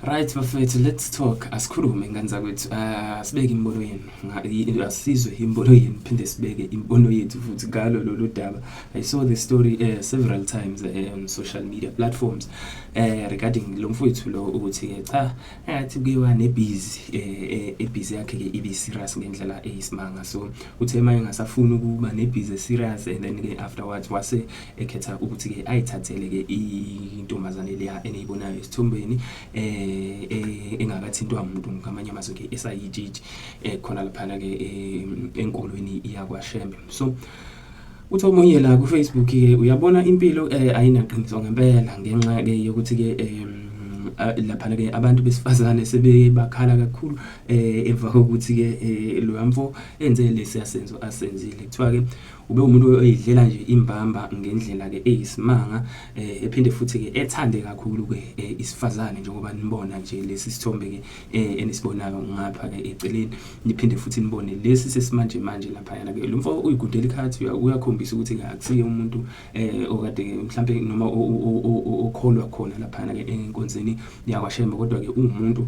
Right bafethu, let's talk. Asikhulume ngani zakwethu. Sibeke imbono yenu. Asizwe imbono yenu phinde sibeke imbono yethu futhi ngalo lolu daba. I saw the story several times on social media platforms regarding lo mfowethu lo ukuthi cha athi kuyiwa nebhizi ebhizi yakhe ke ibe serious ngendlela eyisimanga. So uthe manje ngasafuna ukuba nebhizi serious and then ke afterwards wase ekhetha ukuthi ke ayithathele ke intombazane leya eniyibonayo esithombeni engakathintwa umuntu ngamanye amazwi ke esayijiji khona lapha ke enkolweni yakwaShembe. So uthi omunye la ku Facebook ke uyabona impilo ayinaqiniso ngempela ngenxa ke yokuthi ke lapha ke abantu besifazane sebekhala kakhulu emva kokuthi ke lo yamfo enze lesiyasenzo asenzile kuthiwa ke ube umuntu oyidlela nje imbamba ngendlela ke eyisimanga ephinde futhi ke ethande kakhulu ke isifazane njengoba nibona nje lesi sithombe ke enisibonayo ngapha ke eceleni niphinde futhi nibone lesi sesimanje manje lapha yana ke lo mfo uyigudela ikhathi uyakhombisa ukuthi ke akusiye umuntu okade mhlambe noma okholwa khona lapha ke enkonzeni yakwaShembe kodwa ke umuntu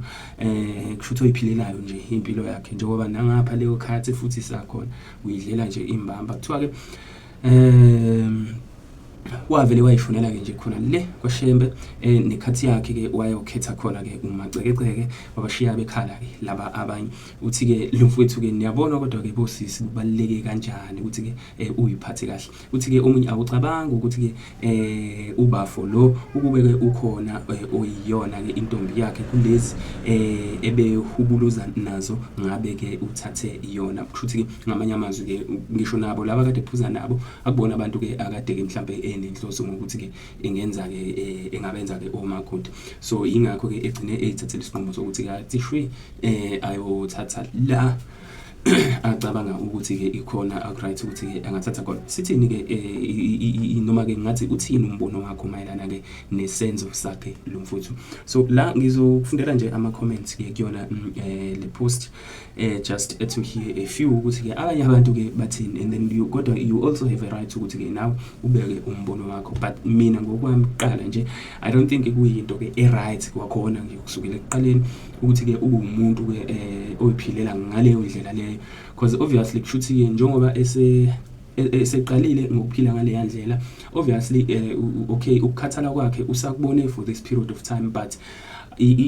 kushuthi oyiphilelayo nje impilo yakhe njengoba nangapha leyo khathi futhi sakhona uyidlela nje imbamba kuthiwa ke wavele wayifunela ke nje khona le kwaShembe nekhathi yakhe ke wayokhetha khona ke umacekeceke wabashiya bekhala ke laba abanye uthi ke lo mfowethu ke niyabona kodwa ke bosisi kubaluleke kanjani ukuthi ke uyiphathe kahle uthi ke omunye awucabanga ukuthi ke ubafo lo ukube ke ukhona oyiyona ke intombi yakhe kulezi ebehubuluza nazo ngabe ke uthathe iyona kushuthi ke ngamanye amazwi ke ngisho nabo laba kade phuza nabo akubona abantu ke akade ke mhlambe nenhloso ngokuthi ke ingenza ke engabenza ke omakoti. So ingakho ke egcine eyithathela isinqumo sokuthi ke athi shwi ayothatha la acabanga ukuthi ke ikhona right ukuthi ke angathatha khona. Sithini ke noma ke ngathi uthini umbono wakho mayelana ke nesenzo sakhe lo mfowethu. So la ngizokufundela nje ama comments ke kuyona le post just to hear a few ukuthi ke abanye abantu ke bathini and then you also have a right ukuthi ke nawe ubeke umbono wakho, but mina ngokwami qala nje I don't think kuyinto ke right kwakhona nje kusukela ekuqaleni ukuthi ke ube umuntu ke oyiphilela ngaleyo ndlela leyo because obviously kushuthi ke njengoba eseqalile ngokuphila ngale yandlela obviously okay ukukhathala kwakhe usakubone for this period of time but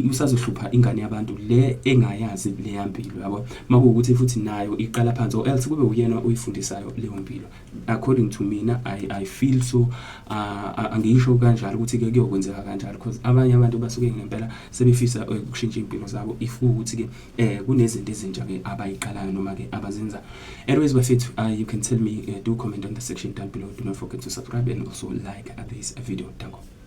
usazohlupha ingane yabantu le engayazi le yampilo yabo makuwukuthi futhi nayo iqala phansi or else kube uyena uyifundisayo leyo mpilo. According to mina I feel so angisho kanjalo ukuthi ke kuyokwenzeka kanjalo because abanye abantu basuke ngempela sebefisa ukushintsha impilo zabo if ukuthi ke kunezinto ezintsha ke abayiqalayo noma ke abazenza. Anyways bafethu you can tell me do comment on the section down below. Do not forget to subscribe and also like this video. Thank you.